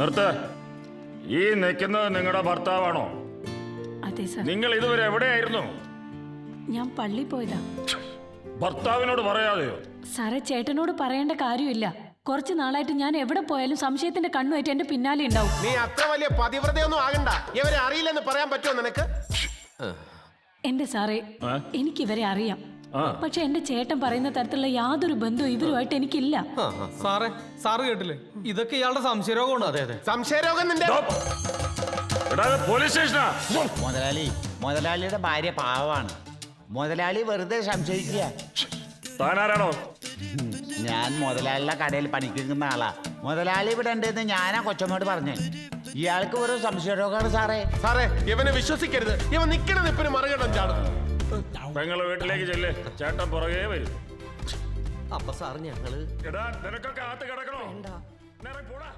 നിർത്ത്. ഈ നിൽക്കുന്നത് നിങ്ങളുടെ ഭർത്താവാണോ? അതെ സാർ. നിങ്ങൾ ഇതുവരെ എവിടെയായിരുന്നു? ഞാൻ പള്ളി പോയതാ. ഭർത്താവിനോട് പറയാതെയോ? സാറേ, ചേട്ടനോട് പറയേണ്ട കാര്യമില്ല. കുറച്ച് നാളായിട്ട് ഞാൻ എവിടെ പോയാലും സംശയത്തിന്റെ കണ്ണുമായിട്ട് എന്റെ പിന്നാലെ ഉണ്ടാവും. നീ അത്ര വലിയ പതിവ്രതയൊന്നും ആകണ്ട. ഇവരെ അറിയില്ലെന്ന് പറയാൻ പറ്റുമോ നിനക്ക്? എന്റെ സാറേ, എനിക്ക് ഇവരെ അറിയാം. പക്ഷെ എന്റെ ചേട്ടൻ പറയുന്ന തരത്തിലുള്ള യാതൊരു ബന്ധവും ഇവരുമായിട്ട് എനിക്കില്ല. സാറ് കേട്ടില്ലേ? ഇതൊക്കെ ഇയാളുടെ സംശയരോഗമുണ്ട്. അതെ അതെ, സംശയരോഗം നിന്റെ. പോലീസ് സ്റ്റേഷനാ. മുതലാളിയുടെ ഭാര്യ പാവമാണ്. മുതലാളി വെറുതെ സംശയിക്കുക. താനാരാണോ? ഞാൻ മുതലാളിയുടെ കടയിൽ പണിക്കുന്ന ആളാ. മുതലാളി ഇവിടെ ഉണ്ടെന്ന് ഞാനാ കൊച്ചമ്മോട് പറഞ്ഞേ. ഇയാൾക്ക് വെറും സംശയരോഗമാണ് സാറേ. സാറേ, ഇവനെ വിശ്വസിക്കരുത്. ഇവൻ നിക്കണ നിപ്പിന് മറുകടം ചാടും. പെങ്ങളെ വീട്ടിലേക്ക് ചെല്ല്. ചേട്ടൻ പുറകെ വരും. അപ്പൊ സാർ ഞങ്ങള് എടാ, നിനക്കൊക്കെ അകത്ത് കിടക്കണോ? പോടാ.